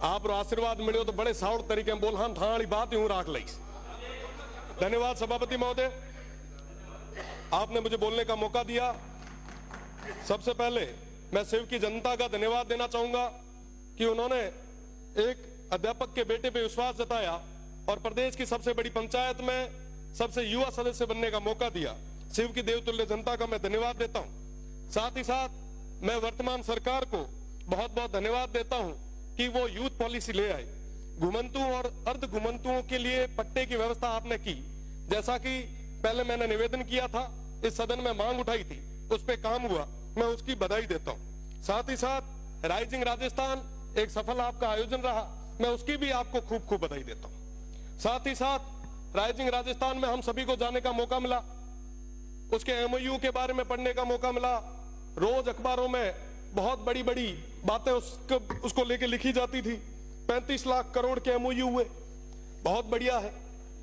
आप आशीर्वाद मिले तो बड़े साउड़ तरीके में बोल हाँ थाड़ी बात यूं राख ली। धन्यवाद सभापति महोदय, आपने मुझे बोलने का मौका दिया। सबसे पहले मैं शिव की जनता का धन्यवाद देना चाहूंगा कि उन्होंने एक अध्यापक के बेटे पे विश्वास जताया और प्रदेश की सबसे बड़ी पंचायत में सबसे युवा सदस्य बनने का मौका दिया। शिव की देवतुल्य जनता का मैं धन्यवाद देता हूं। साथ ही साथ मैं वर्तमान सरकार को बहुत बहुत धन्यवाद देता हूं कि वो यूथ पॉलिसी ले आए। घुमंतुओं और अर्ध घुमंतुओं के लिए पट्टे की व्यवस्था आपने की, जैसा कि पहले मैंने निवेदन किया था, इस सदन में मांग उठाई थी, उस पर काम हुआ, मैं उसकी बधाई देता हूं। साथ ही साथ राइजिंग राजस्थान एक सफल आपका आयोजन रहा, मैं उसकी भी आपको खूब खूब बधाई देता हूं। साथ ही साथ राइजिंग राजस्थान में हम सभी को जाने का मौका मिला, उसके एमओयू के बारे में पढ़ने का मौका मिला। रोज अखबारों में बहुत बड़ी बड़ी बातें उसको लेके लिखी जाती थी। 35 लाख करोड़ के एमओयू हुए, बहुत बढ़िया है,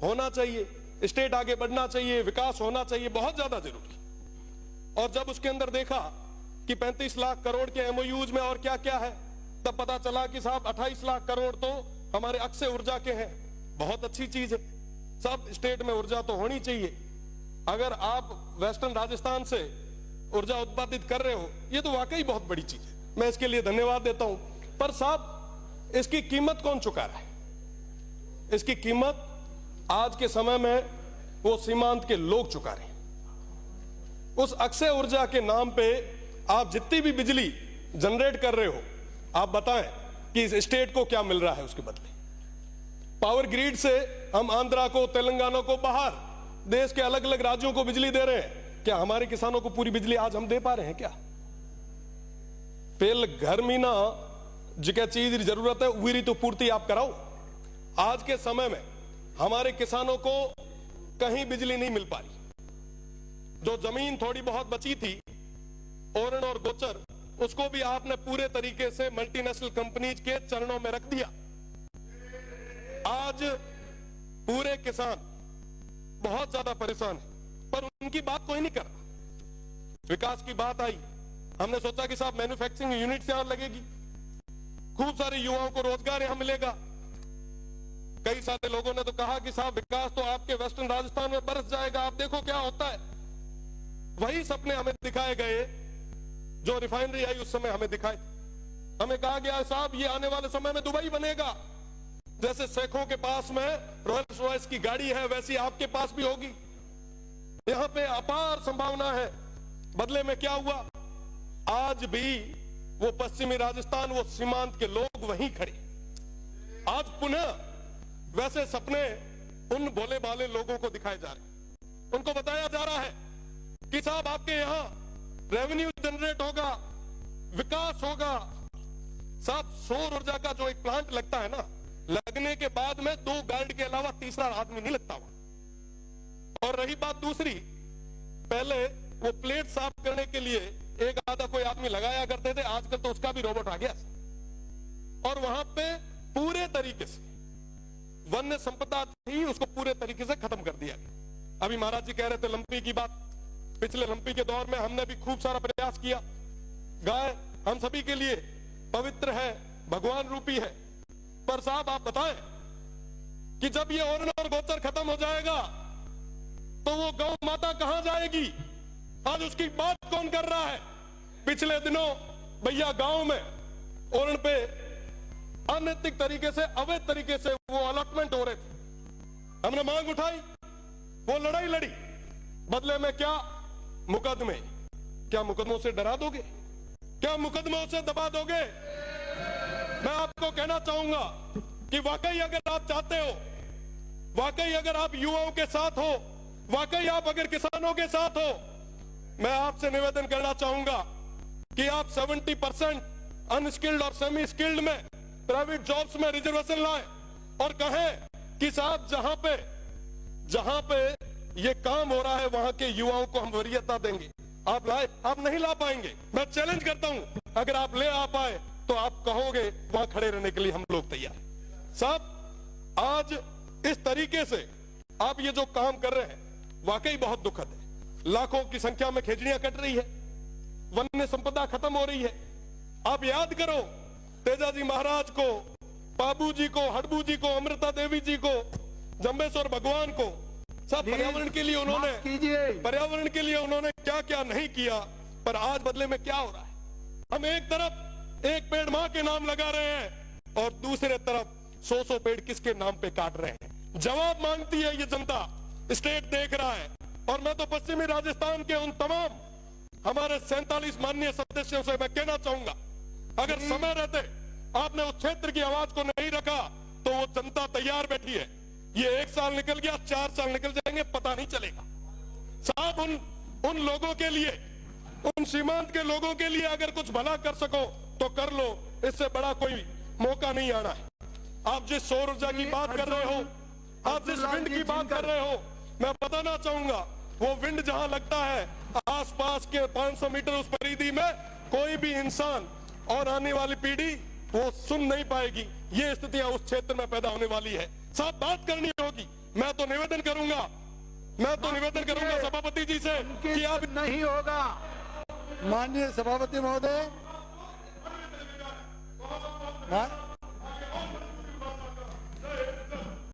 होना चाहिए, स्टेट आगे बढ़ना चाहिए, विकास होना चाहिए, बहुत ज्यादा जरूरी। और जब उसके अंदर देखा कि 35 लाख करोड़ के एमओयूज में और क्या क्या है, तब पता चला कि साहब 28 लाख करोड़ तो हमारे अक्षय ऊर्जा के हैं। बहुत अच्छी चीज है, सब स्टेट में ऊर्जा तो होनी चाहिए। अगर आप वेस्टर्न राजस्थान से ऊर्जा उत्पादित कर रहे हो, ये तो वाकई बहुत बड़ी चीज है, मैं इसके लिए धन्यवाद देता हूं। पर साहब इसकी कीमत कौन चुका रहा है? इसकी कीमत आज के समय में वो सीमांत के लोग चुका रहे हैं। उस अक्षय ऊर्जा के नाम पे आप जितनी भी बिजली जनरेट कर रहे हो, आप बताएं कि इस स्टेट को क्या मिल रहा है उसके बदले। पावर ग्रिड से हम आंध्रा को, तेलंगाना को, बाहर देश के अलग अलग राज्यों को बिजली दे रहे हैं। क्या हमारे किसानों को पूरी बिजली आज हम दे पा रहे हैं क्या? पेल घर मीना जिका चीज की जरूरत है वही तो पूर्ति आप कराओ। आज के समय में हमारे किसानों को कहीं बिजली नहीं मिल पा रही। जो जमीन थोड़ी बहुत बची थी ओरण और गोचर, उसको भी आपने पूरे तरीके से मल्टीनेशनल कंपनीज के चरणों में रख दिया। आज पूरे किसान बहुत ज्यादा परेशान है, पर उनकी बात कोई नहीं कर रहा। विकास की बात आई, हमने सोचा कि साहब मैन्युफैक्चरिंग यूनिट यहां लगेगी, खूब सारे युवाओं को रोजगार यहां मिलेगा। कई सारे लोगों ने तो कहा कि साहब विकास तो आपके वेस्टर्न राजस्थान में बरस जाएगा, आप देखो क्या होता है। वही सपने हमें दिखाए गए जो रिफाइनरी आई उस समय हमें दिखाए। हमें कहा गया साहब ये आने वाले समय में दुबई बनेगा, जैसे शेखों के पास में रोल्स रॉयस की गाड़ी है वैसी आपके पास भी होगी। यहां पे अपार संभावना है। बदले में क्या हुआ? आज भी वो पश्चिमी राजस्थान, वो सीमांत के लोग वहीं खड़े। आज पुनः वैसे सपने उन भोले भाले लोगों को दिखाए जा रहे, उनको बताया जा रहा है कि साहब आपके यहां रेवेन्यू जनरेट होगा, विकास होगा। साहब सौर ऊर्जा का जो एक प्लांट लगता है ना, लगने के बाद में 2 गार्ड के अलावा तीसरा आदमी नहीं लगता हुआ। और रही बात दूसरी, पहले वो प्लेट साफ करने के लिए एक आधा कोई आदमी लगाया करते थे, आजकल तो उसका भी रोबोट आ गया। और वहां पे पूरे तरीके से वन्य संपदा थी, उसको पूरे तरीके से खत्म कर दिया गया। अभी महाराज जी कह रहे थे लंपी की बात, पिछले लंपी के दौर में हमने भी खूब सारा प्रयास किया। गाय हम सभी के लिए पवित्र है, भगवान रूपी है। पर साहब आप बताएं कि जब ये ओरण और गोचर खत्म हो जाएगा तो वो गौ माता कहां जाएगी? आज उसकी बात कौन कर रहा है? पिछले दिनों भैया गांव में ओरण पे अनैतिक तरीके से, अवैध तरीके से वो अलॉटमेंट हो रहे थे। हमने मांग उठाई, वो लड़ाई लड़ी, बदले में क्या? मुकदमे। क्या मुकदमों से डरा दोगे? क्या मुकदमों से दबा दोगे? मैं आपको कहना चाहूंगा कि वाकई अगर आप चाहते हो, वाकई अगर आप युवाओं के साथ हो, वाकई आप अगर किसानों के साथ हो, मैं आपसे निवेदन करना चाहूंगा कि आप 70% अनस्किल्ड और सेमी स्किल्ड में प्राइवेट जॉब्स में रिजर्वेशन लाएं और कहें कि साहब जहां पे ये काम हो रहा है वहां के युवाओं को हम वरीयता देंगे। आप लाए? आप नहीं ला पाएंगे। मैं चैलेंज करता हूं, अगर आप ले आ पाए तो आप कहोगे वहां खड़े रहने के लिए हम लोग तैयार। साहब आज इस तरीके से आप ये जो काम कर रहे हैं वाकई बहुत दुखद है। लाखों की संख्या में खेजड़ियां कट रही है, वन्य संपदा खत्म हो रही है। आप याद करो तेजाजी महाराज को बाबू जी को, हड़बू जी को, अमृता देवी जी को, जम्बेश्वर भगवान को, सब पर्यावरण के लिए उन्होंने क्या क्या नहीं किया। पर आज बदले में क्या हो रहा है? हम एक तरफ एक पेड़ मां के नाम लगा रहे हैं और दूसरे तरफ 100 पेड़ किसके नाम पे काट रहे हैं। जवाब मांगती है ये जनता, स्टेट देख रहा है। और मैं तो पश्चिमी राजस्थान के उन तमाम हमारे 47 माननीय सदस्यों से मैं कहना चाहूंगा, अगर समय रहते आपने उस क्षेत्र की आवाज को नहीं रखा तो वो जनता तैयार बैठी है। ये 1 साल निकल गया, 4 साल निकल जाएंगे, पता नहीं चलेगा। साहब उन लोगों के लिए, उन सीमांत के लोगों के लिए अगर कुछ भला कर सको तो कर लो, इससे बड़ा कोई मौका नहीं आना है। आप जिस सौर ऊर्जा की बात कर रहे हो, आप जिस विंड की बात कर रहे हो, मैं बताना चाहूंगा वो विंड जहां लगता है आसपास के 500 मीटर उस परिधि में कोई भी इंसान और आने वाली पीढ़ी वो सुन नहीं पाएगी। ये स्थितियां उस क्षेत्र में पैदा होने वाली है। साहब बात करनी होगी। मैं तो निवेदन करूंगा सभापति जी से कि अब नहीं होगा। माननीय सभापति महोदय,